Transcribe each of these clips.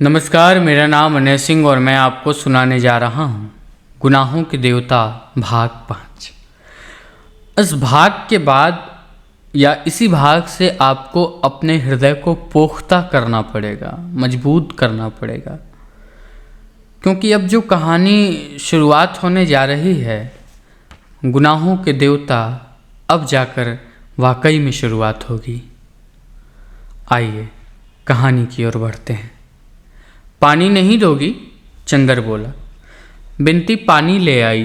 नमस्कार, मेरा नाम अनय सिंह और मैं आपको सुनाने जा रहा हूँ गुनाहों के देवता भाग 5। इस भाग के बाद या इसी भाग से आपको अपने हृदय को पोख्ता करना पड़ेगा, मजबूत करना पड़ेगा, क्योंकि अब जो कहानी शुरुआत होने जा रही है गुनाहों के देवता, अब जाकर वाकई में शुरुआत होगी। आइए कहानी की ओर बढ़ते हैं। पानी नहीं दोगी? चंदर बोला। बिनती पानी ले आई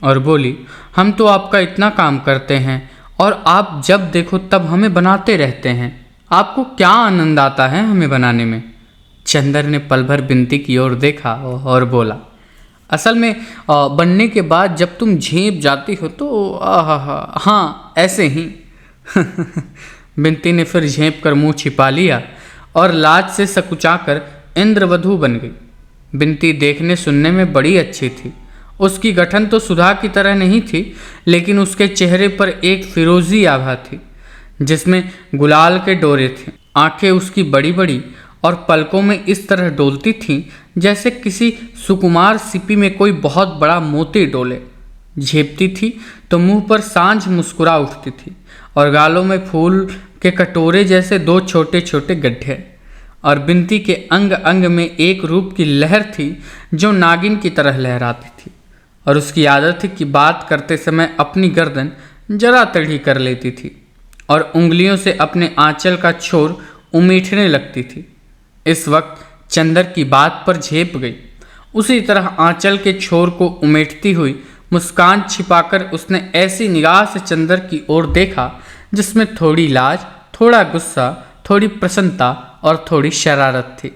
और बोली, हम तो आपका इतना काम करते हैं और आप जब देखो तब हमें बनाते रहते हैं। आपको क्या आनंद आता है हमें बनाने में? चंदर ने पल भर बिनती की ओर देखा और बोला, असल में बनने के बाद जब तुम झेप जाती हो तो हाँ ऐसे ही। बिनती ने फिर झेप कर मुंह छिपा लिया और लाज से सकुचाकर इंद्रवधू बन गई। बिनती देखने सुनने में बड़ी अच्छी थी। उसकी गठन तो सुधा की तरह नहीं थी, लेकिन उसके चेहरे पर एक फिरोजी आभा थी जिसमें गुलाल के डोरे थे। आंखें उसकी बड़ी बड़ी और पलकों में इस तरह डोलती थीं जैसे किसी सुकुमार सिपी में कोई बहुत बड़ा मोती डोले। झेपती थी तो मुंह पर सांझ मुस्कुरा उठती थी और गालों में फूल के कटोरे जैसे दो छोटे छोटे गड्ढे। और बिनती के अंग अंग में एक रूप की लहर थी जो नागिन की तरह लहराती थी, और उसकी आदत थी कि बात करते समय अपनी गर्दन जरा टेढ़ी कर लेती थी और उंगलियों से अपने आंचल का छोर उमीठने लगती थी। इस वक्त चंदर की बात पर झेप गई। उसी तरह आंचल के छोर को उमेटती हुई मुस्कान छिपाकर उसने ऐसी निगाह से चंदर की ओर देखा जिसमें थोड़ी लाज, थोड़ा गुस्सा, थोड़ी प्रसन्नता और थोड़ी शरारत थी।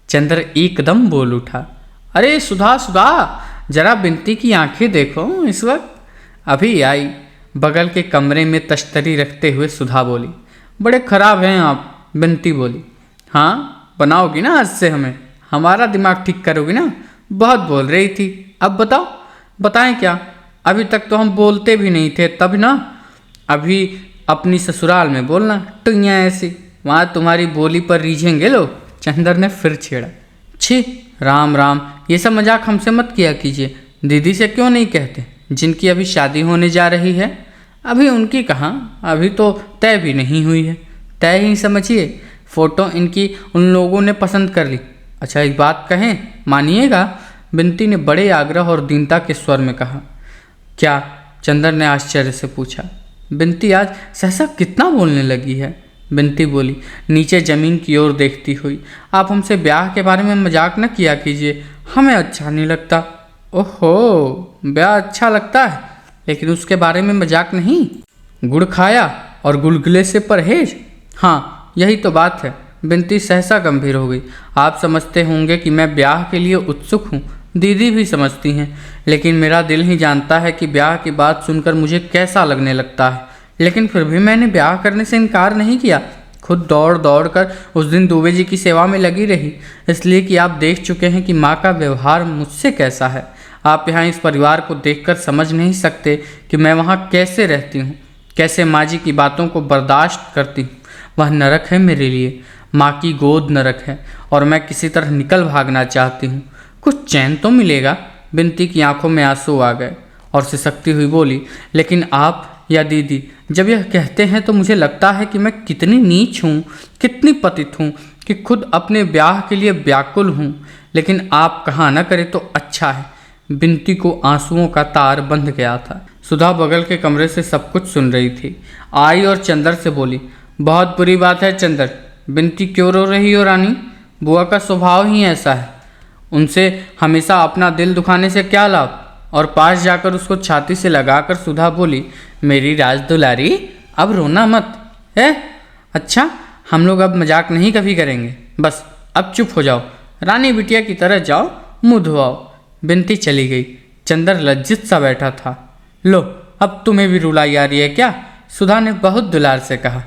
चंद्र एकदम बोल उठा, अरे सुधा सुधा, जरा बिनती की आंखें देखो, इस वक्त अभी आई। बगल के कमरे में तश्तरी रखते हुए सुधा बोली, बड़े खराब हैं आप। बिनती बोली, हाँ बनाओगी ना आज से हमें, हमारा दिमाग ठीक करोगी ना? बहुत बोल रही थी, अब बताओ। बताएं क्या? अभी तक तो हम बोलते भी नहीं थे, तब ना अभी अपनी ससुराल में बोलना टुइयाँ ऐसी, वहाँ तुम्हारी बोली पर रीझेंगे लोग। चंदर ने फिर छेड़ा, छी राम राम, ये सब मजाक हमसे मत किया कीजिए। दीदी से क्यों नहीं कहते? जिनकी अभी शादी होने जा रही है। अभी उनकी कहाँ, अभी तो तय भी नहीं हुई है। तय ही समझिए, फ़ोटो इनकी उन लोगों ने पसंद कर ली। अच्छा एक बात कहें, मानिएगा? बिनती ने बड़े आग्रह और दीनता के स्वर में कहा। क्या? चंदर ने आश्चर्य से पूछा। बिनती आज सहसा कितना बोलने लगी है। बिनती बोली, नीचे ज़मीन की ओर देखती हुई, आप हमसे ब्याह के बारे में मजाक न किया कीजिए, हमें अच्छा नहीं लगता। ओहो, ब्याह अच्छा लगता है, लेकिन उसके बारे में मजाक नहीं। गुड़ खाया और गुलगुले से परहेज, हाँ यही तो बात है। बिनती सहसा गंभीर हो गई। आप समझते होंगे कि मैं ब्याह के लिए उत्सुक हूँ, दीदी भी समझती हैं, लेकिन मेरा दिल ही जानता है कि ब्याह की बात सुनकर मुझे कैसा लगने लगता है। लेकिन फिर भी मैंने ब्याह करने से इनकार नहीं किया। खुद दौड़ दौड़ कर उस दिन दुबे जी की सेवा में लगी रही, इसलिए कि आप देख चुके हैं कि माँ का व्यवहार मुझसे कैसा है। आप यहाँ इस परिवार को देखकर समझ नहीं सकते कि मैं वहाँ कैसे रहती हूँ, कैसे माँ जी की बातों को बर्दाश्त करती हूँ। वह नरक है मेरे लिए, माँ की गोद नरक है, और मैं किसी तरह निकल भागना चाहती हूँ। कुछ चैन तो मिलेगा। बिनती की आंखों में आंसू आ गए और सिसकती हुई बोली, लेकिन आप या दीदी जब यह कहते हैं तो मुझे लगता है कि मैं कितनी नीच हूँ, कितनी पतित हूँ, कि खुद अपने ब्याह के लिए व्याकुल हूँ। लेकिन आप कहा न करें तो अच्छा है। बिनती को आंसुओं का तार बंध गया था। सुधा बगल के कमरे से सब कुछ सुन रही थी। आई और चंदर से बोली, बहुत बुरी बात है चंदर। बिनती क्यों रो रही हो रानी? बुआ का स्वभाव ही ऐसा है, उनसे हमेशा अपना दिल दुखाने से क्या लाभ? और पास जाकर उसको छाती से लगाकर सुधा बोली, मेरी राज दुलारी, अब रोना मत है। अच्छा, हम लोग अब मजाक नहीं कभी करेंगे, बस अब चुप हो जाओ, रानी बिटिया की तरह जाओ, मुँह धुआओ। बिनती चली गई। चंदर लज्जित सा बैठा था। लो, अब तुम्हें भी रुलाई आ रही है क्या? सुधा ने बहुत दुलार से कहा।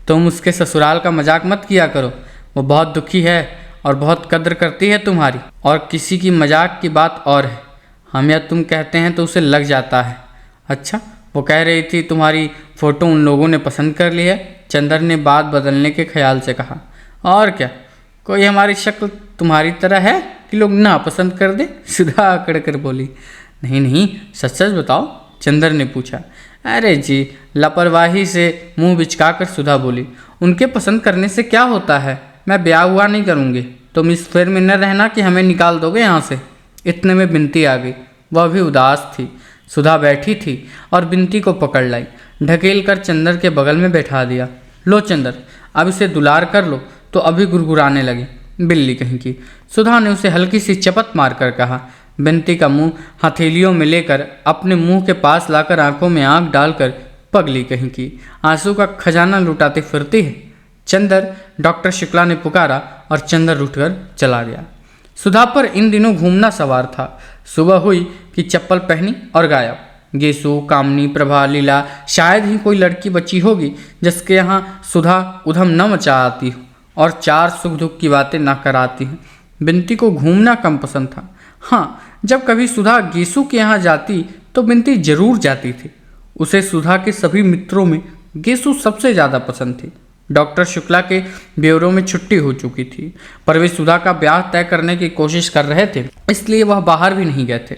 तुम उसके ससुराल का मजाक मत किया करो, वो बहुत दुखी है और बहुत कद्र करती है तुम्हारी। और किसी की मजाक की बात और है, हम या तुम कहते हैं तो उसे लग जाता है। अच्छा, वो कह रही थी तुम्हारी फ़ोटो उन लोगों ने पसंद कर ली है। चंदर ने बात बदलने के ख्याल से कहा। और क्या, कोई हमारी शक्ल तुम्हारी तरह है कि लोग नापसंद कर दे? सुधा अकड़ कर बोली। नहीं नहीं, सच सच बताओ, चंदर ने पूछा। अरे जी, लापरवाही से मुंह बिचका कर सुधा बोली। उनके पसंद करने से क्या होता है, मैं ब्याह हुआ नहीं करूँगी। तुम इस फेर में न रहना कि हमें निकाल दोगे यहाँ से। इतने में बिनती आ गई। वह भी उदास थी। सुधा बैठी थी और बिनती को पकड़ लाई, ढकेल कर चंदर के बगल में बैठा दिया। लो चंदर, अब इसे दुलार कर लो तो अभी गुरगुराने लगी, बिल्ली कहीं की। सुधा ने उसे हल्की सी चपत मारकर कहा। बिनती का मुंह हथेलियों में लेकर अपने मुंह के पास लाकर आंखों में आंख डालकर, पगली कहीं की, आंसू का खजाना लुटाते फिरती है। चंदर, डॉक्टर शुक्ला ने पुकारा और चंदर उठकर चला गया। सुधा पर इन दिनों घूमना सवार था। सुबह हुई कि चप्पल पहनी और गायब। गेसु, कामनी, प्रभा, लीला, शायद ही कोई लड़की बची होगी जिसके यहाँ सुधा उधम न मचा आती हो और चार सुख दुख की बातें ना कराती हो। बिनती को घूमना कम पसंद था। हाँ, जब कभी सुधा गेसु के यहाँ जाती तो बिनती जरूर जाती थी। उसे सुधा के सभी मित्रों में गेसु सबसे ज़्यादा पसंद थी। डॉक्टर शुक्ला के ब्यूरो में छुट्टी हो चुकी थी, पर वे सुधा का ब्याह तय करने की कोशिश कर रहे थे, इसलिए वह बाहर भी नहीं गए थे।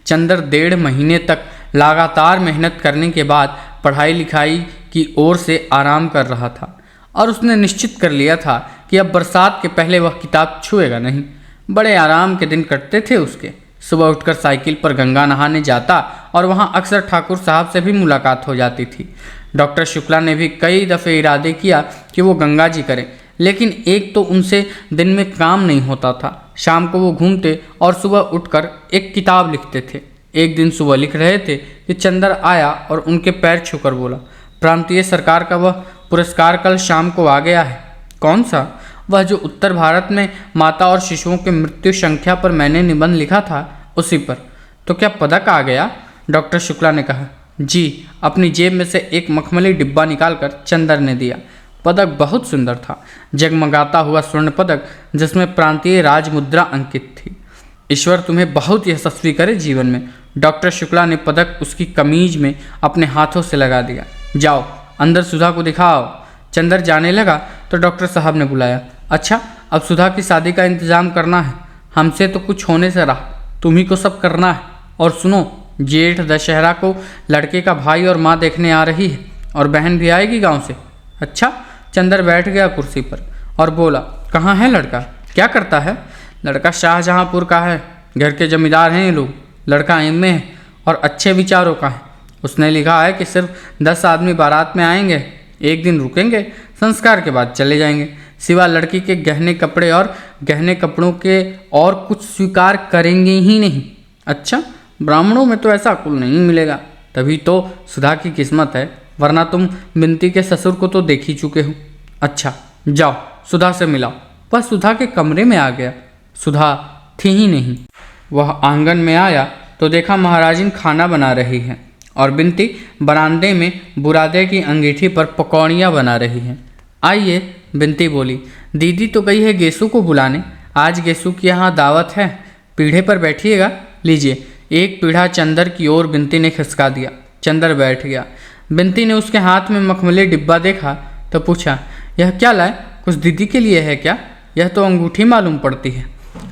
चंदर 1.5 महीने तक लगातार मेहनत करने के बाद पढ़ाई लिखाई की ओर से आराम कर रहा था और उसने निश्चित कर लिया था कि अब बरसात के पहले वह किताब छुएगा नहीं। बड़े आराम के दिन कटते थे उसके। सुबह उठकर साइकिल पर गंगा नहाने जाता और वहाँ अक्सर ठाकुर साहब से भी मुलाकात हो जाती थी। डॉक्टर शुक्ला ने भी कई दफ़े इरादे किया कि वो गंगा जी करें, लेकिन एक तो उनसे दिन में काम नहीं होता था। शाम को वो घूमते और सुबह उठकर एक किताब लिखते थे। एक दिन सुबह लिख रहे थे कि चंदर आया और उनके पैर छूकर बोला, प्रांतीय सरकार का वह पुरस्कार कल शाम को आ गया है। कौन सा? वह जो उत्तर भारत में माता और शिशुओं की मृत्यु संख्या पर मैंने निबंध लिखा था, उसी पर। तो क्या पदक आ गया? डॉक्टर शुक्ला ने कहा। जी। अपनी जेब में से एक मखमली डिब्बा निकालकर चंदर ने दिया। पदक बहुत सुंदर था, जगमगाता हुआ स्वर्ण पदक जिसमें प्रांतीय राजमुद्रा अंकित थी। ईश्वर तुम्हें बहुत यशस्वी करे जीवन में। डॉक्टर शुक्ला ने पदक उसकी कमीज में अपने हाथों से लगा दिया। जाओ अंदर सुधा को दिखाओ। चंदर जाने लगा तो डॉक्टर साहब ने बुलाया। अच्छा, अब सुधा की शादी का इंतजाम करना है। हमसे तो कुछ होने से रहा, तुम्ही को सब करना है। और सुनो, जेठ दशहरा को लड़के का भाई और माँ देखने आ रही है और बहन भी आएगी गांव से। अच्छा। चंदर बैठ गया कुर्सी पर और बोला, कहाँ है लड़का? क्या करता है? लड़का शाहजहाँपुर का है, घर के जमींदार हैं ये लोग। लड़का एमए है और अच्छे विचारों का है। उसने लिखा है कि सिर्फ 10 आदमी बारात में आएंगे, एक दिन रुकेंगे, संस्कार के बाद चले जाएंगे। सिवा लड़की के गहने कपड़े और गहने कपड़ों के और कुछ स्वीकार करेंगे ही नहीं। अच्छा, ब्राह्मणों में तो ऐसा कुल नहीं मिलेगा। तभी तो सुधा की किस्मत है, वरना तुम बिनती के ससुर को तो देख ही चुके हो। अच्छा, जाओ सुधा से मिलाओ। वह सुधा के कमरे में आ गया। सुधा थी ही नहीं। वह आंगन में आया तो देखा महाराजिन खाना बना रही हैं और बिनती बरामदे में बुरादे की अंगीठी पर पकौड़ियाँ बना रही हैं। आइए, बिनती बोली। दीदी तो गई है गेसु को बुलाने। आज गेसु की यहाँ दावत है, पीढ़े पर बैठिएगा। लीजिए। एक पीढ़ा चंदर की ओर बिनती ने खिसका दिया। चंदर बैठ गया। बिनती ने उसके हाथ में मखमली डिब्बा देखा तो पूछा, यह क्या लाए? कुछ दीदी के लिए है क्या? यह तो अंगूठी मालूम पड़ती है।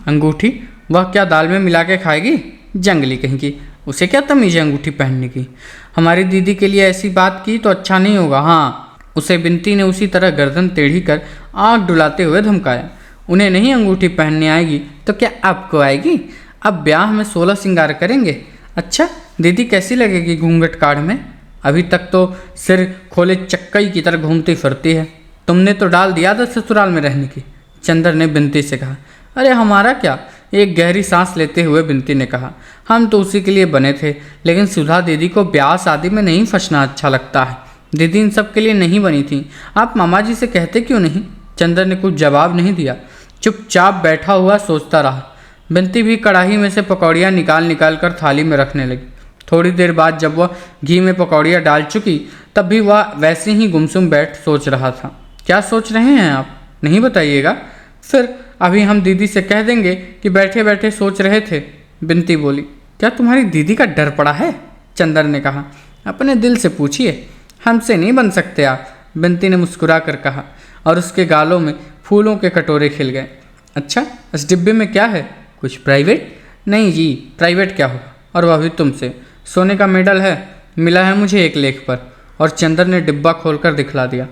अंगूठी? वह क्या दाल में मिला के खाएगी? जंगली कहीं की, उसे क्या तमीज़ है अंगूठी पहनने की? हमारी दीदी के लिए ऐसी बात की तो अच्छा नहीं होगा। हाँ, उसे बिनती ने उसी तरह गर्दन टेढ़ी कर आँख डुलाते हुए धमकाया। उन्हें नहीं अंगूठी पहनने आएगी तो क्या आपको आएगी? अब ब्याह में 16 श्रृंगार करेंगे। अच्छा, दीदी कैसी लगेगी घूंघट काढ़ में? अभी तक तो सिर खोले चक्कई की तरह घूमती फिरती है। तुमने तो डाल दिया था ससुराल में रहने की। चंदर ने बिनती से कहा। अरे हमारा क्या? एक गहरी सांस लेते हुए बिनती ने कहा, हम तो उसी के लिए बने थे, लेकिन सुधा दीदी को ब्याह शादी में नहीं फंसना अच्छा लगता है। दीदी इन सब के लिए नहीं बनी थी। आप मामा जी से कहते क्यों नहीं? चंदर ने कुछ जवाब नहीं दिया, चुपचाप बैठा हुआ सोचता रहा। बिनती भी कढ़ाई में से पकौड़ियाँ निकाल कर थाली में रखने लगी। थोड़ी देर बाद जब वह घी में पकौड़ियाँ डाल चुकी, तब भी वह वैसे ही गुमसुम बैठ सोच रहा था। क्या सोच रहे हैं आप? नहीं बताइएगा। फिर अभी हम दीदी से कह देंगे कि बैठे बैठे सोच रहे थे। बिनती बोली। क्या तुम्हारी दीदी का डर पड़ा है? चंदर ने कहा। अपने दिल से पूछिए, हमसे नहीं बन सकते आप। बिनती ने मुस्कुरा कर कहा और उसके गालों में फूलों के कटोरे खिल गए। अच्छा, इस डिब्बे में क्या है? कुछ प्राइवेट? नहीं जी, प्राइवेट क्या होगा, और वह भी तुमसे। सोने का मेडल है, मिला है मुझे एक लेख पर। और चंदर ने डिब्बा खोलकर दिखला दिया।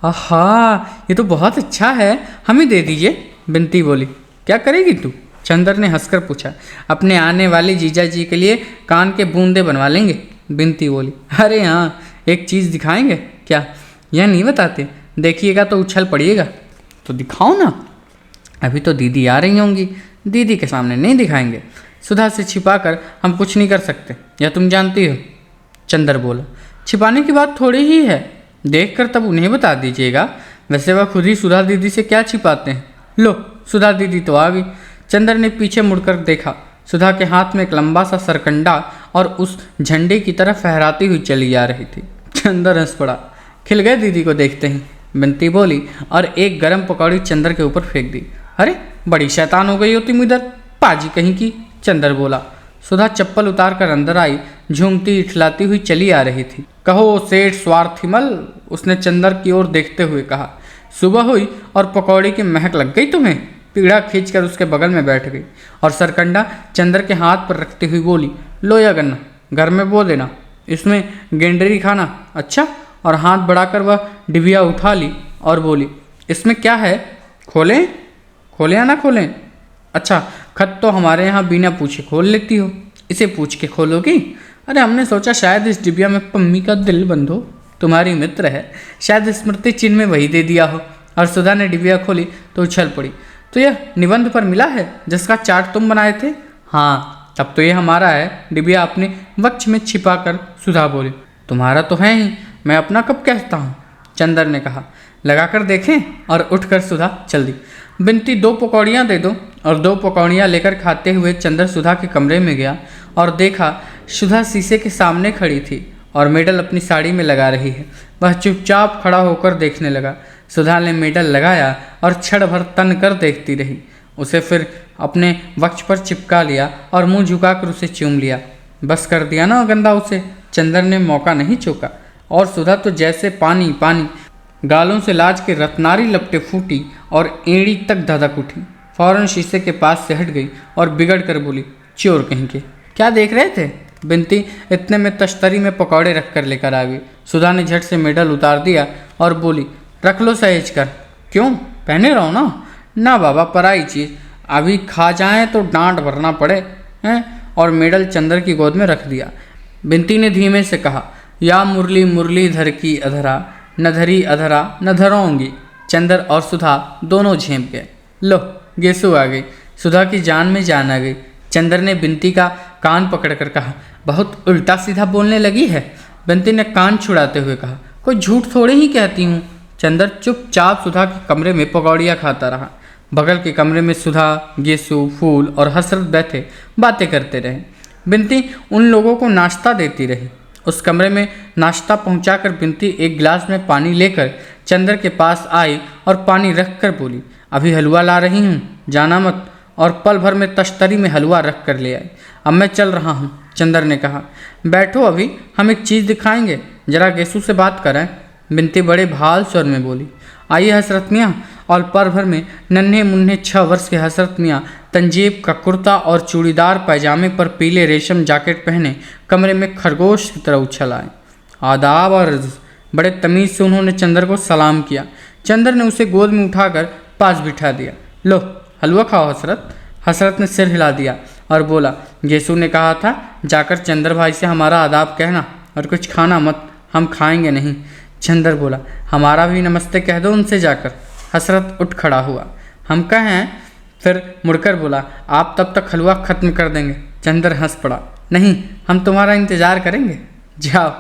आहा, ये तो बहुत अच्छा है, हमें दे दीजिए, बिनती बोली। क्या करेगी तू? चंदर ने हंसकर पूछा। अपने आने वाले जीजा जी के लिए कान के बूंदे बनवा लेंगे, बिनती बोली। अरे हाँ, एक चीज़ दिखाएंगे क्या? यह नहीं बताते, देखिएगा तो उछल पड़िएगा। तो दिखाओ ना। अभी तो दीदी आ रही होंगी, दीदी के सामने नहीं दिखाएंगे। सुधा से छिपाकर हम कुछ नहीं कर सकते, यह तुम जानती हो, चंदर बोला। छिपाने की बात थोड़ी ही है, देखकर तब उन्हें बता दीजिएगा। वैसे वह खुद ही सुधा दीदी से क्या छिपाते हैं। लो, सुधा दीदी तो आ गई। चंदर ने पीछे मुड़कर देखा। सुधा के हाथ में एक लंबा सा सरकंडा और उस झंडे की तरफ फहराती हुई चली आ रही थी। चंदर हंस पड़ा। खिल गए दीदी को देखते ही, बिनती बोली और एक गरम पकौड़ी चंदर के ऊपर फेंक दी। अरे, बड़ी शैतान हो गई हो तुम इधर, पाजी कहीं की, चंदर बोला। सुधा चप्पल उतार कर अंदर आई, झूमती इठलाती हुई चली आ रही थी। कहो सेठ स्वार्थिमल, उसने चंदर की ओर देखते हुए कहा। सुबह हुई और पकौड़ी की महक लग गई तुम्हें? पीढ़ा खींचकर उसके बगल में बैठ गई और सरकंडा चंदर के हाथ पर रखते हुई बोली। लो या गन्ना, घर में बो देना, इसमें गेंडरी खाना। अच्छा, और हाथ बढ़ाकर वह डिबिया उठा ली और बोली, इसमें क्या है? खोलें? खोलें या ना खोलें? अच्छा, खत तो हमारे यहाँ बिना पूछे खोल लेती हो, इसे पूछ के खोलोगी? अरे, हमने सोचा शायद इस डिबिया में पम्मी का दिल बंद हो, तुम्हारी मित्र है, शायद स्मृति चिन्ह में वही दे दिया हो। और सुधा ने डिबिया खोली तो उछल पड़ी। तो यह निबंध पर मिला है जिसका चार्ट तुम बनाए थे? हाँ, तब तो ये हमारा है, डिबिया अपने वक्ष में छिपा कर सुधा बोली। तुम्हारा तो है ही, मैं अपना कब कहता हूँ, चंदर ने कहा। लगाकर देखें? और उठकर सुधा चल दी। बिनती, 2 पकौड़ियाँ दे दो। और 2 पकौड़ियाँ लेकर खाते हुए चंदर सुधा के कमरे में गया और देखा सुधा शीशे के सामने खड़ी थी और मेडल अपनी साड़ी में लगा रही है। वह चुपचाप खड़ा होकर देखने लगा। सुधा ने मेडल लगाया और क्षण भर तन कर देखती रही। उसे फिर अपने वक्ष पर चिपका लिया और मुंह झुकाकर उसे चूम लिया। बस कर दिया ना गंदा उसे, चंदर ने मौका नहीं चूका। और सुधा तो जैसे पानी पानी, गालों से लाज के रत्नारी लपटे फूटी और एड़ी तक धधक उठी। फौरन शीशे के पास से हट गई और बिगड़ कर बोली, चोर कहीं के, क्या देख रहे थे? बिनती इतने में तश्तरी में पकौड़े रख कर लेकर आ गई। सुधा ने झट से मेडल उतार दिया और बोली, रख लो सहेज कर। क्यों, पहने रहो ना। ना बाबा, पराई चीज़, अभी खा जाएं तो डांट भरना पड़े हैं। और मेडल चंदर की गोद में रख दिया। बिनती ने धीमे से कहा, या मुरली मुरली धर की अधरा, न धरी अधरा न धरोंगी। चंदर और सुधा दोनों झेंप गए। लो, गेसु आ गई। सुधा की जान में जान आ गई। चंदर ने बिनती का कान पकड़कर कहा, बहुत उल्टा सीधा बोलने लगी है। बिनती ने कान छुड़ाते हुए कहा, कोई झूठ थोड़े ही कहती हूँ। चंदर चुपचाप सुधा के कमरे में पकौड़ियाँ खाता रहा। बगल के कमरे में सुधा, गेसु, फूल और हसरत बैठे बातें करते रहे। बिनती उन लोगों को नाश्ता देती रही। उस कमरे में नाश्ता पहुंचाकर बिनती एक गिलास में पानी लेकर चंदर के पास आई और पानी रख कर बोली, अभी हलवा ला रही हूँ, जाना मत। और पल भर में तश्तरी में हलवा रख कर ले आई। अब मैं चल रहा हूँ, चंदर ने कहा। बैठो, अभी हम एक चीज़ दिखाएंगे, जरा गेसु से बात करें, बिनती बड़े भाल स्वर में बोली। आइए हसरत मियाँ। और पल भर में नन्हे मुन्ने 6 वर्ष के हसरत मियाँ तंजीब का कुर्ता और चूड़ीदार पैजामे पर पीले रेशम जैकेट पहने कमरे में खरगोश की तरह उछल आए। आदाब और अर्ज़, बड़े तमीज़ से उन्होंने चंदर को सलाम किया। चंदर ने उसे गोद में उठाकर पास बिठा दिया। लो, हलवा खाओ हसरत। हसरत ने सिर हिला दिया और बोला, गेसु ने कहा था जाकर चंदर भाई से हमारा आदाब कहना और कुछ खाना मत, हम खाएंगे नहीं। चंदर बोला, हमारा भी नमस्ते कह दो उनसे जाकर। हसरत उठ खड़ा हुआ। हम कहें? फिर मुड़कर बोला, आप तब तक हलवा ख़त्म कर देंगे। चंदर हंस पड़ा, नहीं, हम तुम्हारा इंतज़ार करेंगे, जाओ।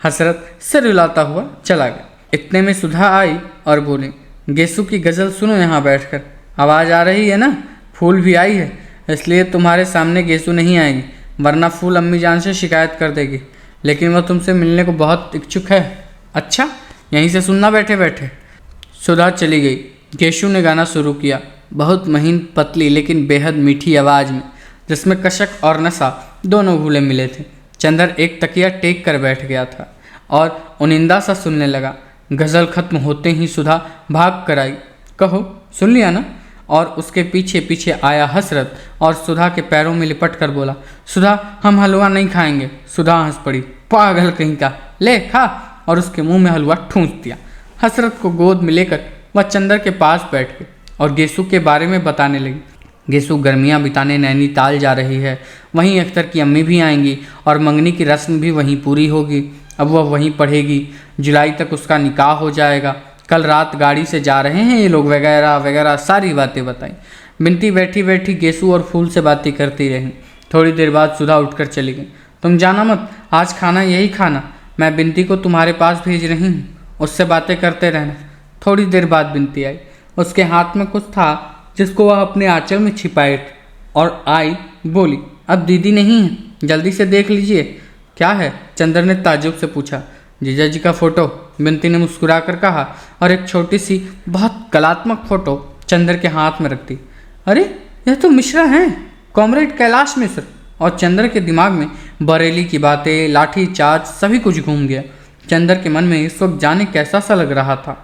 हसरत सिर हिलाता हुआ चला गया। इतने में सुधा आई और बोली, गेसु की गज़ल सुनो यहाँ बैठकर। आवाज़ आ रही है ना? फूल भी आई है, इसलिए तुम्हारे सामने गेसु नहीं आएगी, वरना फूल अम्मी जान से शिकायत कर देगी। लेकिन वह तुमसे मिलने को बहुत इच्छुक है। अच्छा, यहीं से सुनना बैठे बैठे। सुधा चली गई। गेसु ने गाना शुरू किया, बहुत महीन पतली लेकिन बेहद मीठी आवाज़ में, जिसमें कशक और नशा दोनों घुले मिले थे। चंदर एक तकिया टेक कर बैठ गया था और उनिंदा सा सुनने लगा। गज़ल खत्म होते ही सुधा भाग कर आई। कहो, सुन लिया ना? और उसके पीछे पीछे आया हसरत और सुधा के पैरों में लिपट कर बोला, सुधा हम हलवा नहीं खाएंगे। सुधा हंस पड़ी, पागल कहीं का, ले खा, और उसके मुंह में हलवा ठूंस दिया। हसरत को गोद में लेकर वह चंदर के पास बैठ गई और गेसु के बारे में बताने लगी। गेसु गर्मियाँ बिताने नैनीताल जा रही है, वहीं अख्तर की अम्मी भी आएंगी और मंगनी की रस्म भी वहीं पूरी होगी। अब वह वहीं पढ़ेगी, जुलाई तक उसका निकाह हो जाएगा। कल रात गाड़ी से जा रहे हैं ये लोग, वगैरह वगैरह सारी बातें बताई। बिनती बैठी बैठी गेसु और फूल से बातें करती रही। थोड़ी देर बाद सुधा उठकर चली गई। तुम जाना मत, आज खाना यही खाना, मैं बिनती को तुम्हारे पास भेज रही हूँ, उससे बातें करते रहना। थोड़ी देर बाद बिनती आई, उसके हाथ में कुछ था जिसको वह अपने आंचल में छिपाए थे, और आई, बोली, अब दीदी नहीं है, जल्दी से देख लीजिए। क्या है? चंदर ने ताज्जुब से पूछा। जीजा जी का फोटो, बिनती ने मुस्कुराकर कहा, और एक छोटी सी बहुत कलात्मक फोटो चंदर के हाथ में रख दी। अरे यह तो मिश्रा हैं, कॉमरेड कैलाश मिश्र। और चंदर के दिमाग में बरेली की बातें, लाठी चार्ज सभी कुछ घूम गया। चंदर के मन में इस वक्त जाने कैसा सा लग रहा था।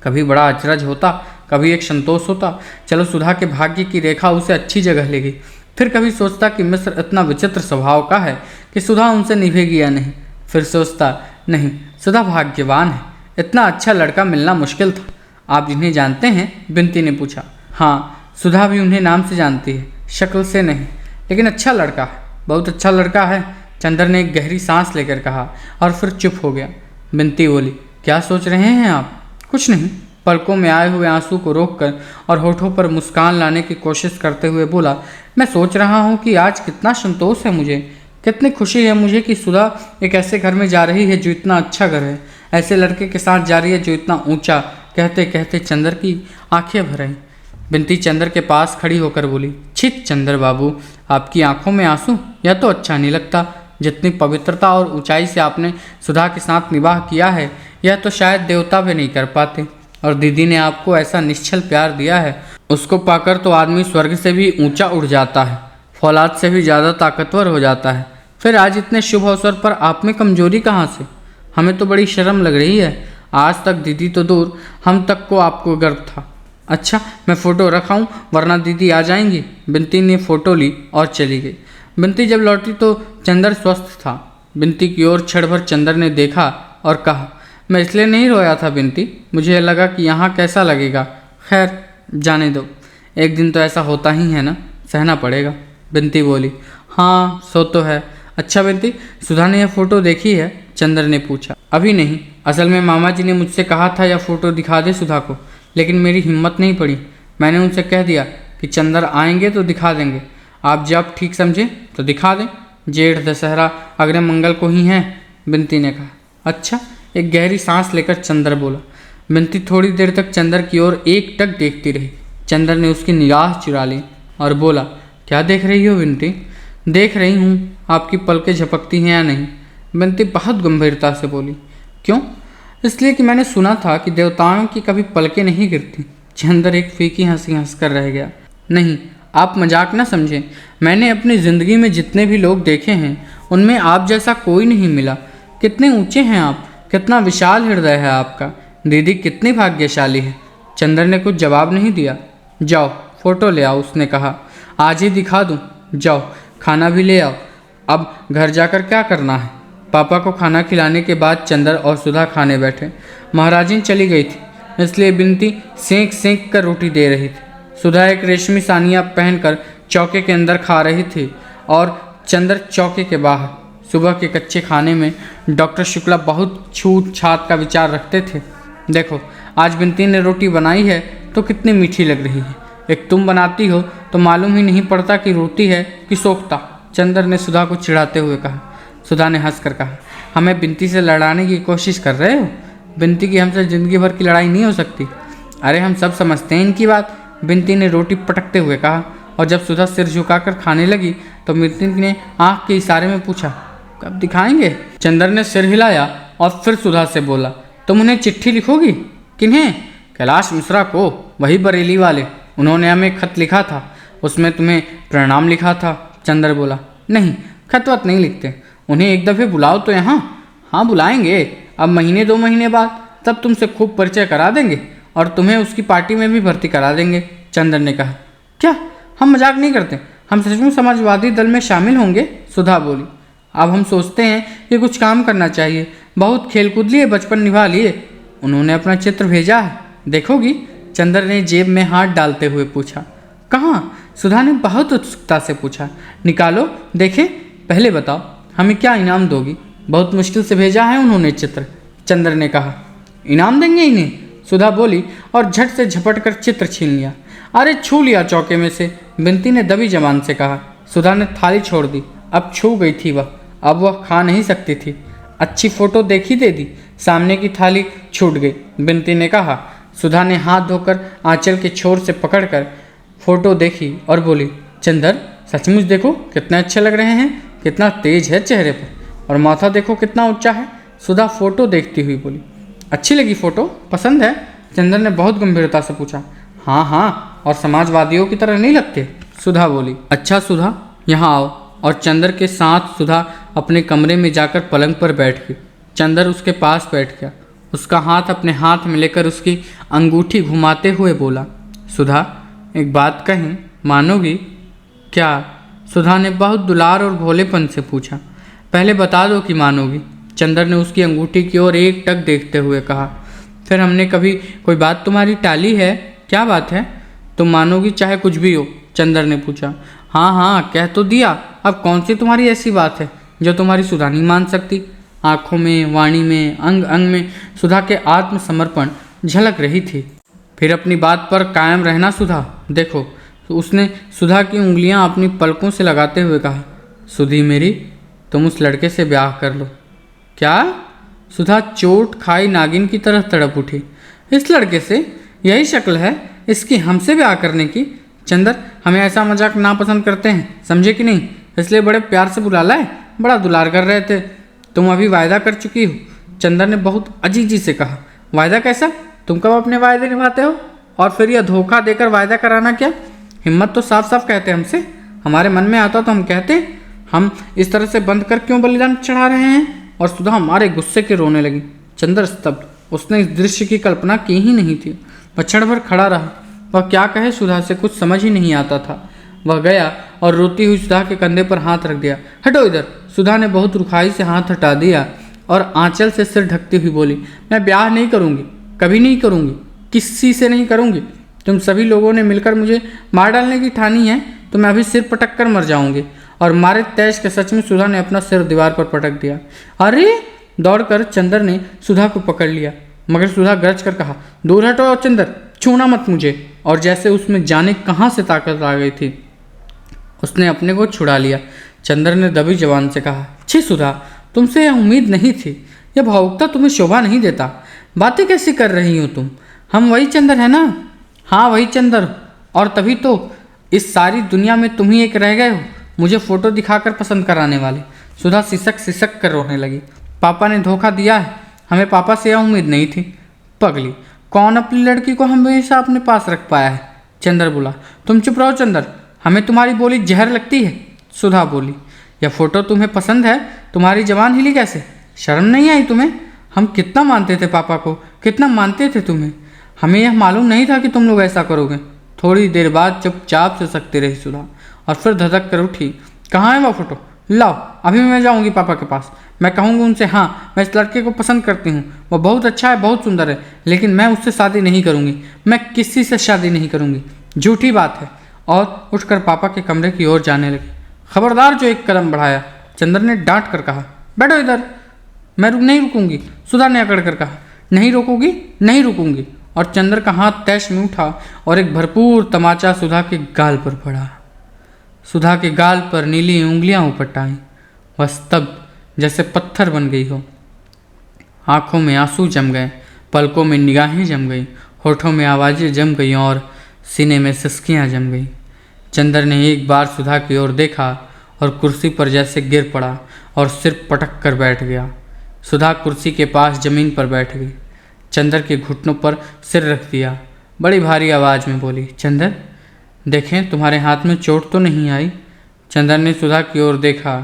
कभी बड़ा अचरज होता, कभी एक संतोष होता, चलो सुधा के भाग्य की रेखा उसे अच्छी जगह ले गई। फिर कभी सोचता कि मिश्र इतना विचित्र स्वभाव का है कि सुधा उनसे निभेगी या नहीं। फिर सोचता, नहीं, सुधा भाग्यवान है, इतना अच्छा लड़का मिलना मुश्किल था। आप जिन्हें जानते हैं? बिनती ने पूछा। हाँ, सुधा भी उन्हें नाम से जानती है, शक्ल से नहीं, लेकिन अच्छा लड़का है, बहुत अच्छा लड़का है। चंदर ने एक गहरी सांस लेकर कहा और फिर चुप हो गया। बिनती बोली, क्या सोच रहे हैं आप? कुछ नहीं, पलकों में आए हुए आंसू को रोककर और होठों पर मुस्कान लाने की कोशिश करते हुए बोला, मैं सोच रहा हूँ कि आज कितना संतोष है मुझे, कितनी खुशी है मुझे कि सुधा एक ऐसे घर में जा रही है जो इतना अच्छा घर है, ऐसे लड़के के साथ जा रही है जो इतना ऊंचा। कहते कहते चंदर की आंखें भर आई। बिनती चंदर के पास खड़ी होकर बोली, छित चंदर बाबू, आपकी आंखों में आंसू, यह तो अच्छा नहीं लगता। जितनी पवित्रता और ऊंचाई से आपने सुधा के साथ निवाह किया है, यह तो शायद देवता भी नहीं कर पाते। और दीदी ने आपको ऐसा निश्चल प्यार दिया है, उसको पाकर तो आदमी स्वर्ग से भी ऊंचा उड़ जाता है, फौलाद से भी ज़्यादा ताकतवर हो जाता है। फिर आज इतने शुभ अवसर पर आप में कमजोरी कहाँ से? हमें तो बड़ी शर्म लग रही है। आज तक दीदी तो दूर, हम तक को आपको गर्व था। अच्छा, मैं फ़ोटो रखाऊं, वरना दीदी आ जाएंगी। बिनती ने फ़ोटो ली और चली गई। बिनती जब लौटी तो चंदर स्वस्थ था। बिनती की ओर क्षण भर चंदर ने देखा और कहा, मैं इसलिए नहीं रोया था बिनती, मुझे लगा कि यहाँ कैसा लगेगा। खैर जाने दो, एक दिन तो ऐसा होता ही है ना, सहना पड़ेगा। बिनती बोली, हाँ सो तो है। अच्छा बिनती, सुधा ने यह फ़ोटो देखी है? चंदर ने पूछा। अभी नहीं, असल में मामा जी ने मुझसे कहा था यह फ़ोटो दिखा दे सुधा को, लेकिन मेरी हिम्मत नहीं पड़ी। मैंने उनसे कह दिया कि चंदर आएंगे तो दिखा देंगे, आप जब ठीक समझें तो दिखा दें। जेठ दशहरा अगले मंगल को ही है, बिनती ने कहा। अच्छा, एक गहरी सांस लेकर चंदर बोला। बिनती थोड़ी देर तक चंदर की ओर एकटक देखती रही। चंदर ने उसकी निगाह चुरा ली और बोला, क्या देख रही हो बिनती? देख रही हूँ आपकी पलकें झपकती हैं या नहीं। बिनती बहुत गंभीरता से बोली। क्यों? इसलिए कि मैंने सुना था कि देवताओं की कभी पलकें नहीं गिरती। चंदर एक फीकी हंसी हंसकर रह गया। नहीं, आप मजाक ना समझें, मैंने अपनी ज़िंदगी में जितने भी लोग देखे हैं उनमें आप जैसा कोई नहीं मिला। कितने ऊंचे हैं आप, कितना विशाल हृदय है आपका। दीदी कितनी भाग्यशाली है। चंदर ने कुछ जवाब नहीं दिया। जाओ फ़ोटो ले आओ, उसने कहा। आज ही दिखा दूँ? जाओ खाना भी ले आओ। अब घर जाकर क्या करना है? पापा को खाना खिलाने के बाद चंदर और सुधा खाने बैठे। महाराजिन चली गई थी, इसलिए बिनती सेंक सेंक कर रोटी दे रही थी। सुधा एक रेशमी सानिया पहनकर चौके के अंदर खा रही थी और चंदर चौके के बाहर। सुबह के कच्चे खाने में डॉक्टर शुक्ला बहुत छूट छात का विचार रखते थे। देखो, आज बिनती ने रोटी बनाई है तो कितनी मीठी लग रही है। एक तुम बनाती हो तो मालूम ही नहीं पड़ता कि रोटी है कि सोख्ता। चंदर ने सुधा को चिढ़ाते हुए कहा। सुधा ने हंसकर कहा, हमें बिनती से लड़ाने की कोशिश कर रहे हो? बिनती की हमसे ज़िंदगी भर की लड़ाई नहीं हो सकती। अरे हम सब समझते हैं इनकी बात, बिनती ने रोटी पटकते हुए कहा। और जब सुधा सिर झुकाकर खाने लगी तो बिनती ने आँख के इशारे में पूछा, कब दिखाएंगे? चंदर ने सिर हिलाया और फिर सुधा से बोला, तुम उन्हें चिट्ठी लिखोगी? किन्हें? कैलाश मिश्रा को, वही बरेली वाले। उन्होंने हमें खत लिखा था, उसमें तुम्हें प्रणाम लिखा था। चंदर बोला, नहीं, खत वत नहीं लिखते, उन्हें एक दफ़े बुलाओ तो यहाँ। हाँ बुलाएंगे, अब महीने 2 महीने बाद, तब तुमसे खूब परिचय करा देंगे और तुम्हें उसकी पार्टी में भी भर्ती करा देंगे। चंदर ने कहा। क्या? हम मजाक नहीं करते, हम सचमुच समाजवादी दल में शामिल होंगे, सुधा बोली। अब हम सोचते हैं कि कुछ काम करना चाहिए, बहुत खेलकूद लिए, बचपन निभा लिए। उन्होंने अपना चित्र भेजा है, देखोगी? चंदर ने जेब में हाथ डालते हुए पूछा। कहाँ? सुधा ने बहुत उत्सुकता से पूछा। निकालो देखे, पहले बताओ हमें क्या इनाम दोगी? बहुत मुश्किल से भेजा है उन्होंने चित्र, चंदर ने कहा। इनाम देंगे इन्हें? सुधा बोली और झट से झपट कर चित्र छीन लिया। अरे छू लिया चौके में से, बिनती ने दबी जबान से कहा। सुधा ने थाली छोड़ दी, अब छू गई थी वह, अब वह खा नहीं सकती थी। अच्छी फोटो देखी दे दी, सामने की थाली छूट गई, बिनती ने कहा। सुधा ने हाथ धोकर आंचल के छोर से पकड़कर फोटो देखी और बोली, चंदर सचमुच देखो कितने अच्छे लग रहे हैं, कितना तेज है चेहरे पर, और माथा देखो कितना ऊंचा है। सुधा फोटो देखती हुई बोली। अच्छी लगी फोटो? पसंद है? चंदर ने बहुत गंभीरता से पूछा। हाँ हाँ, और समाजवादियों की तरह नहीं लगते, सुधा बोली। अच्छा सुधा, यहाँ आओ। और चंदर के साथ सुधा अपने कमरे में जाकर पलंग पर बैठ गई। चंदर उसके पास बैठ गया, उसका हाथ अपने हाथ में लेकर उसकी अंगूठी घुमाते हुए बोला, सुधा एक बात कहें, मानोगी? क्या? सुधा ने बहुत दुलार और भोलेपन से पूछा। पहले बता दो कि मानोगी, चंदर ने उसकी अंगूठी की ओर एक टक देखते हुए कहा। फिर हमने कभी कोई बात तुम्हारी टाली है? क्या बात है? तुम मानोगी चाहे कुछ भी हो, चंदर ने पूछा। हाँ हाँ, कह तो दिया, अब कौन सी तुम्हारी ऐसी बात है जो तुम्हारी सुधा नहीं मान सकती? आंखों में, वाणी में, अंग अंग में सुधा के आत्मसमर्पण झलक रही थी। फिर अपनी बात पर कायम रहना सुधा। देखो, उसने सुधा की उंगलियां अपनी पलकों से लगाते हुए कहा। सुधी मेरी, तुम उस लड़के से ब्याह कर लो। क्या? सुधा चोट खाई नागिन की तरह तड़प उठी। इस लड़के से? यही शक्ल है इसकी हमसे ब्याह करने की? चंदर, हमें ऐसा मजाक नापसंद करते हैं, समझे कि नहीं? इसलिए बड़े प्यार से बुला लाए, बड़ा दुलार कर रहे थे। तुम अभी वायदा कर चुकी हो, चंदर ने बहुत अजीजी से कहा। वायदा कैसा? तुम कब अपने वायदे निभाते हो? और फिर यह धोखा देकर वायदा कराना क्या? हिम्मत तो साफ साफ कहते हमसे, हमारे मन में आता तो हम कहते। हम इस तरह से बंद कर क्यों बलिदान चढ़ा रहे हैं? और सुधा हमारे गुस्से के रोने लगी। चंदर स्तब्ध, उसने इस दृश्य की कल्पना की ही नहीं थी। वह क्षण भर खड़ा रहा, वह क्या कहे सुधा से कुछ समझ ही नहीं आता था। वह गया और रोती हुई सुधा के कंधे पर हाथ रख दिया। हटो इधर। सुधा ने बहुत रुखाई से हाथ हटा दिया और आंचल से सिर ढकती हुई बोली, मैं ब्याह नहीं करूँगी, कभी नहीं करूँगी, किसी से नहीं करूँगी। तुम सभी लोगों ने मिलकर मुझे मार डालने की ठानी है तो मैं अभी सिर पटक कर मर जाऊँगी। और मारे तैश के सच में सुधा ने अपना सिर दीवार पर पटक दिया। अरे! दौड़कर चंदर ने सुधा को पकड़ लिया, मगर सुधा गरज कर कहा, दूर हटो चंदर, छूना मत मुझे। और जैसे उसमें जाने कहाँ से ताकत आ गई थी, उसने अपने को छुड़ा लिया। चंदर ने दबी जबान से कहा, छी सुधा, तुमसे यह उम्मीद नहीं थी, यह भावुकता तुम्हें शोभा नहीं देता। बातें कैसी कर रही हो तुम? हम वही चंदर है ना? हाँ वही चंदर, और तभी तो इस सारी दुनिया में तुम ही एक रह गए हो मुझे फोटो दिखाकर पसंद कराने वाले। सुधा सिसक सिसक कर रोने लगी। पापा ने धोखा दिया है, हमें पापा से यह उम्मीद नहीं थी। पगली, कौन अपनी लड़की को हमेशा अपने पास रख पाया है? चंदर बोला। तुम चुप रहो चंदर, हमें तुम्हारी बोली जहर लगती है। सुधा बोली, यह फोटो तुम्हें पसंद है? तुम्हारी जबान हिली कैसे? शर्म नहीं आई तुम्हें? हम कितना मानते थे पापा को, कितना मानते थे तुम्हें। हमें यह मालूम नहीं था कि तुम लोग ऐसा करोगे। थोड़ी देर बाद चुपचाप से सकती रही सुधा, और फिर धधक कर उठी। कहाँ है वह फोटो? लाओ, अभी मैं जाऊँगी पापा के पास। मैं कहूँगी उनसे, हाँ मैं इस लड़के को पसंद करती हूँ, वह बहुत अच्छा है, बहुत सुंदर है, लेकिन मैं उससे शादी नहीं करूँगी, मैं किसी से शादी नहीं करूँगी। झूठी बात है। और उठकर पापा के कमरे की ओर जाने लगी। खबरदार जो एक कदम बढ़ाया, चंदर ने डांट कर कहा। बैठो इधर। मैं नहीं रुकूंगी, सुधा ने अकड़ कर कहा। नहीं रोकोगी? नहीं रुकूंगी। और चंदर का हाथ तैश में उठा और एक भरपूर तमाचा सुधा के गाल पर पड़ा। सुधा के गाल पर नीली उंगलियां उपट आईं। वह स्तब्ध जैसे पत्थर बन गई हो। आंखों में आंसू जम गए, पलकों में निगाहें जम गई, होठों में आवाज़ें जम गईं और सीने में सिसकियां जम गईं। चंदर ने एक बार सुधा की ओर देखा और कुर्सी पर जैसे गिर पड़ा और सिर पटक कर बैठ गया। सुधा कुर्सी के पास जमीन पर बैठ गई, चंदर के घुटनों पर सिर रख दिया। बड़ी भारी आवाज़ में बोली, चंदर देखें तुम्हारे हाथ में चोट तो नहीं आई? चंदर ने सुधा की ओर देखा,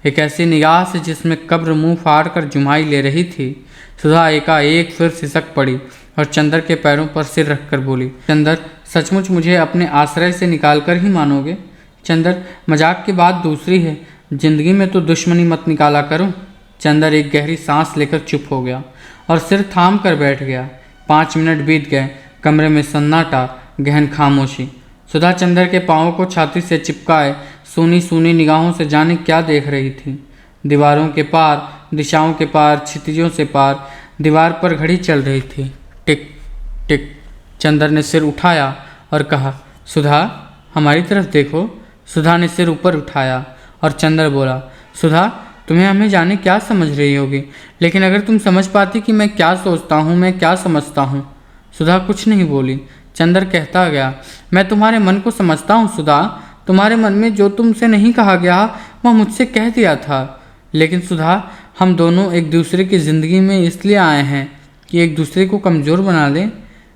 एक ऐसी निगाह से जिसमें कब्र मुंह फाड़ कर जुमाई ले रही थी। सुधा एकाएक फिर सिसक पड़ी और चंदर के पैरों पर सिर रखकर बोली, चंदर सचमुच मुझे अपने आश्रय से निकाल कर ही मानोगे? चंदर, मजाक की बात दूसरी है, जिंदगी में तो दुश्मनी मत निकाला करो। चंदर एक गहरी सांस लेकर चुप हो गया और सिर थाम कर बैठ गया। 5 मिनट बीत गए। कमरे में सन्नाटा, गहन खामोशी। सुधा चंदर के पाँवों को छाती से चिपकाए सूनी सूनी निगाहों से जाने क्या देख रही थी। दीवारों के पार, दिशाओं के पार, क्षितिजों से पार दीवार पर घड़ी चल रही थी। टिक टिक। चंदर ने सिर उठाया और कहा, सुधा हमारी तरफ देखो। सुधा ने सिर ऊपर उठाया और चंदर बोला, सुधा तुम्हें हमें जाने क्या समझ रही होगी, लेकिन अगर तुम समझ पाती कि मैं क्या सोचता हूँ, मैं क्या समझता हूँ। सुधा कुछ नहीं बोली। चंदर कहता गया, मैं तुम्हारे मन को समझता हूँ सुधा। तुम्हारे मन में जो तुमसे नहीं कहा गया वह मुझसे कह दिया था। लेकिन सुधा, हम दोनों एक दूसरे की ज़िंदगी में इसलिए आए हैं कि एक दूसरे को कमज़ोर बना दें,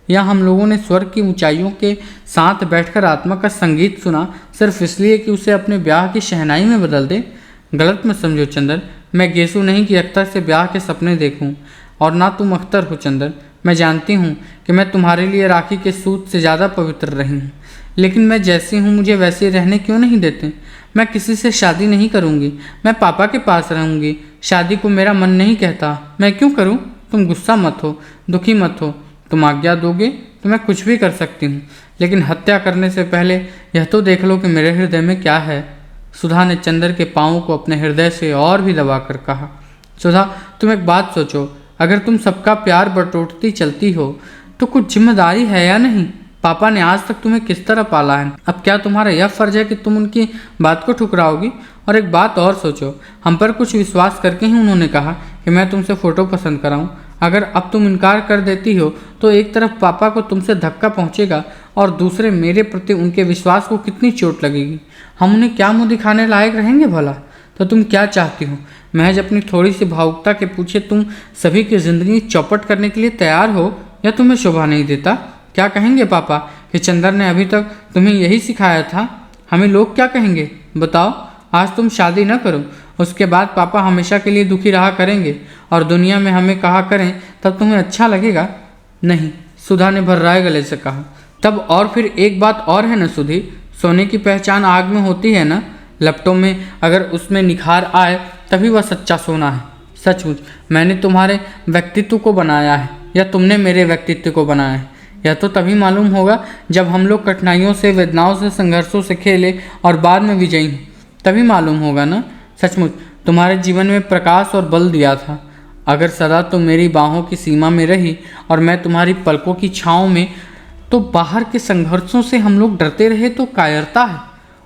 या हम लोगों ने स्वर्ग की ऊंचाइयों के साथ बैठकर आत्मा का संगीत सुना सिर्फ इसलिए कि उसे अपने ब्याह की शहनाई में बदल दे। गलत मत समझो चंदर, मैं गेसू नहीं कि अख्तर से ब्याह के सपने देखूं, और ना तुम अख्तर हो चंदर। मैं जानती हूँ कि मैं तुम्हारे लिए राखी के सूत से ज़्यादा पवित्र रही हूँ, लेकिन मैं जैसी हूँ मुझे वैसे रहने क्यों नहीं देते? मैं किसी से शादी नहीं करूँगी, मैं पापा के पास रहूँगी। शादी को मेरा मन नहीं कहता, मैं क्यों करूँ? तुम गुस्सा मत हो, दुखी मत हो। तुम आज्ञा दोगे तो मैं कुछ भी कर सकती हूँ, लेकिन हत्या करने से पहले यह तो देख लो कि मेरे हृदय में क्या है। सुधा ने चंदर के पाँवों को अपने हृदय से और भी दबाकर कहा, सुधा तुम एक बात सोचो, अगर तुम सबका प्यार बटोरती चलती हो तो कुछ जिम्मेदारी है या नहीं? पापा ने आज तक तुम्हें किस तरह पाला है, अब क्या तुम्हारा यह फर्ज है कि तुम उनकी बात को ठुकराओगी? और एक बात और सोचो, हम पर कुछ विश्वास करके ही उन्होंने कहा कि मैं तुमसे फ़ोटो पसंद कराऊं। अगर अब तुम इनकार कर देती हो तो एक तरफ पापा को तुमसे धक्का पहुंचेगा और दूसरे मेरे प्रति उनके विश्वास को कितनी चोट लगेगी। हम उन्हें क्या मुँह दिखाने लायक रहेंगे भला? तो तुम क्या चाहती हो? महज अपनी थोड़ी सी भावुकता के पूछे तुम सभी की ज़िंदगी चौपट करने के लिए तैयार हो, या तुम्हें शोभा नहीं देता? क्या कहेंगे पापा कि चंदर ने अभी तक तुम्हें यही सिखाया था? हमें लोग क्या कहेंगे बताओ? आज तुम शादी न करो, उसके बाद पापा हमेशा के लिए दुखी रहा करेंगे और दुनिया में हमें कहा करें, तब तुम्हें अच्छा लगेगा? नहीं, सुधा ने भर्राए गले से कहा। तब और फिर एक बात और है न सुधी, सोने की पहचान आग में होती है ना? लपटों में अगर उसमें निखार आए तभी वह सच्चा सोना है। सचमुच मैंने तुम्हारे व्यक्तित्व को बनाया है या तुमने मेरे व्यक्तित्व को बनाया है? यह तो तभी मालूम होगा जब हम लोग कठिनाइयों से, वेदनाओं से, संघर्षों से खेले और बाद में विजयी हों, तभी मालूम होगा ना। सचमुच तुम्हारे जीवन में प्रकाश और बल दिया था। अगर सदा तुम मेरी बाहों की सीमा में रही और मैं तुम्हारी पलकों की छाँव में, तो बाहर के संघर्षों से हम लोग डरते रहे तो कायरता है।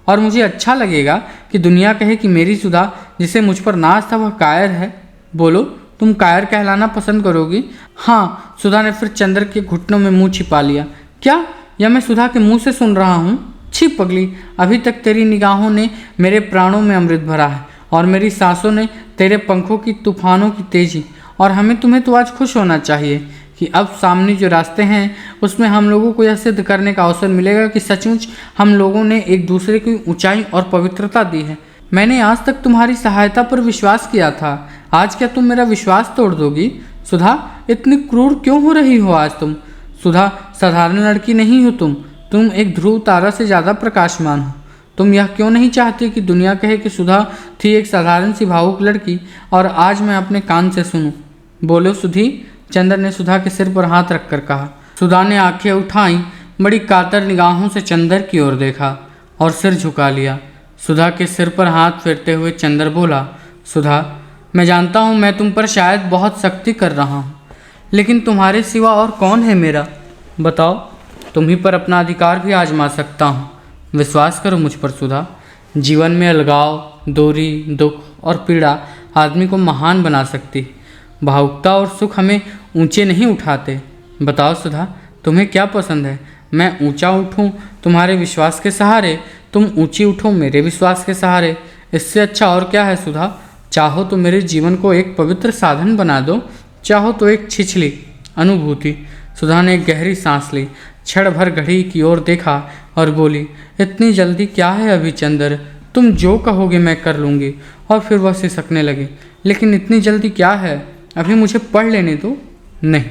और मुझे अच्छा लगेगा कि दुनिया कहे कि मेरी सुधा, जिसे मुझ पर नाज था, वह कायर है। बोलो, तुम कायर कहलाना पसंद करोगी? हाँ। सुधा ने फिर चंदर के घुटनों में मुंह छिपा लिया। क्या? यह मैं सुधा के मुंह से सुन रहा हूँ? छी पगली, अभी तक तेरी निगाहों ने मेरे प्राणों में अमृत भरा है और मेरी सांसों ने तेरे पंखों की तूफानों की तेजी। और तुम्हें तो आज खुश होना चाहिए कि अब सामने जो रास्ते हैं उसमें हम लोगों को यह सिद्ध करने का अवसर मिलेगा कि सचमुच हम लोगों ने एक दूसरे की ऊंचाई और पवित्रता दी है। मैंने आज तक तुम्हारी सहायता पर विश्वास किया था, आज क्या तुम मेरा विश्वास तोड़ दोगी? सुधा, इतनी क्रूर क्यों हो रही हो आज तुम? सुधा, साधारण लड़की नहीं हो तुम एक ध्रुव तारा से ज़्यादा प्रकाशमान हो। तुम यह क्यों नहीं चाहती कि दुनिया कहे कि सुधा थी एक साधारण सी भावुक लड़की, और आज मैं अपने कान से सुनूं? बोलो सुधी, चंदर ने सुधा के सिर पर हाथ रखकर कहा। सुधा ने आंखें उठाई, बड़ी कातर निगाहों से चंदर की ओर देखा और सिर झुका लिया। सुधा के सिर पर हाथ फेरते हुए चंदर बोला, सुधा, मैं जानता हूँ मैं तुम पर शायद बहुत सख्ती कर रहा हूँ, लेकिन तुम्हारे सिवा और कौन है मेरा? बताओ, तुम ही पर अपना अधिकार भी आजमा सकता हूँ। विश्वास करो मुझ पर सुधा। जीवन में अलगाव, दूरी, दुख और पीड़ा आदमी को महान बना सकती। भावुकता और सुख हमें ऊंचे नहीं उठाते। बताओ सुधा, तुम्हें क्या पसंद है? मैं ऊंचा उठूं तुम्हारे विश्वास के सहारे, तुम ऊंची उठो मेरे विश्वास के सहारे। इससे अच्छा और क्या है सुधा? चाहो तो मेरे जीवन को एक पवित्र साधन बना दो, चाहो तो एक छिछली अनुभूति। सुधा ने एक गहरी सांस ली, क्षण भर घड़ी की ओर देखा और बोली, इतनी जल्दी क्या है अभी चंदर? तुम जो कहोगे मैं कर लूँगी। और फिर वह सिसकने लगी, लेकिन इतनी जल्दी क्या है? अभी मुझे पढ़ लेने दो। नहीं,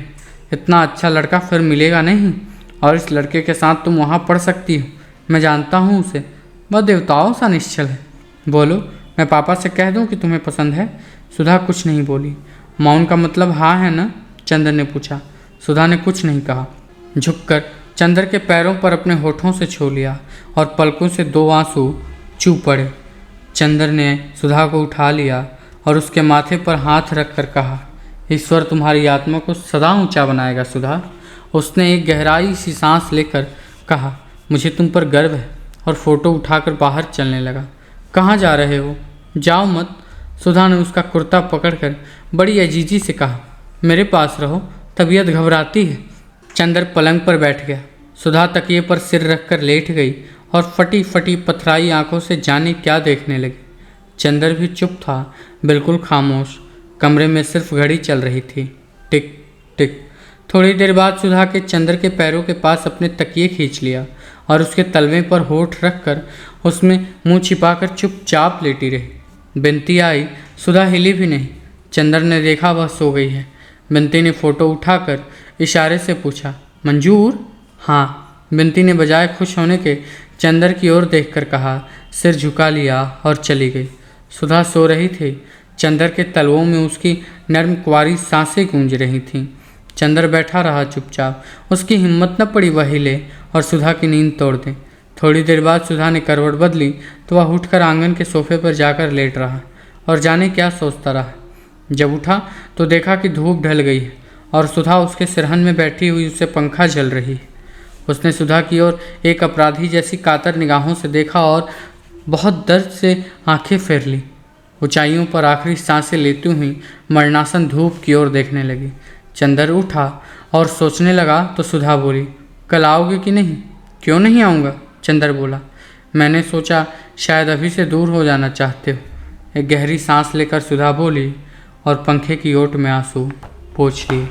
इतना अच्छा लड़का फिर मिलेगा नहीं, और इस लड़के के साथ तुम वहाँ पढ़ सकती हो। मैं जानता हूँ उसे, वह देवताओं सा निश्चल है। बोलो, मैं पापा से कह दूँ कि तुम्हें पसंद है? सुधा कुछ नहीं बोली। मौन का मतलब हाँ है ना? चंदर ने पूछा। सुधा ने कुछ नहीं कहा। झुककर चंदर के पैरों पर अपने होठों से छू लिया और पलकों से 2 आंसू चूह पड़े। चंदर ने सुधा को उठा लिया और उसके माथे पर हाथ रखकर कहा, ईश्वर तुम्हारी आत्मा को सदा ऊंचा बनाएगा सुधा। उसने एक गहराई सी सांस लेकर कहा, मुझे तुम पर गर्व है, और फोटो उठाकर बाहर चलने लगा। कहाँ जा रहे हो? जाओ मत। सुधा ने उसका कुर्ता पकड़कर बड़ी अजीजी से कहा, मेरे पास रहो, तबीयत घबराती है। चंदर पलंग पर बैठ गया। सुधा तकिए पर सिर रखकर लेट गई और फटी फटी पथराई आंखों से जाने क्या देखने लगी। चंदर भी चुप था, बिल्कुल खामोश। कमरे में सिर्फ घड़ी चल रही थी, टिक टिक। थोड़ी देर बाद सुधा के चंदर के पैरों के पास अपने तकिए खींच लिया और उसके तलवे पर होठ रखकर उसमें मुंह छिपाकर चुपचाप लेटी रही। बिनती आई, सुधा हिली भी नहीं। चंदर ने देखा वह सो गई है। बिनती ने फोटो उठाकर इशारे से पूछा, मंजूर? हाँ। बिनती ने बजाय खुश होने के चंदर की ओर देखकर कहा, सिर झुका लिया और चली गई। सुधा सो रही थी। चंदर के तलवों में उसकी नर्म कुंवारी सांसें गूंज रही थीं। चंदर बैठा रहा चुपचाप। उसकी हिम्मत न पड़ी वह हिले और सुधा की नींद तोड़ दे। थोड़ी देर बाद सुधा ने करवट बदली तो वह उठकर आंगन के सोफे पर जाकर लेट रहा और जाने क्या सोचता रहा। जब उठा तो देखा कि धूप ढल गई है और सुधा उसके सिरहन में बैठी हुई उसे पंखा झल रही है। उसने सुधा की ओर एक अपराधी जैसी कातर निगाहों से देखा और बहुत दर्द से आंखें फेर ली। ऊंचाइयों पर आखिरी सांसें लेती हुई मरणासन धूप की ओर देखने लगी। चंदर उठा और सोचने लगा तो सुधा बोली, कल आओगे कि नहीं? क्यों नहीं आऊँगा? चंदर बोला, मैंने सोचा शायद अभी से दूर हो जाना चाहते हो। एक गहरी सांस लेकर सुधा बोली और पंखे की ओट में आंसू पोंछ लिए।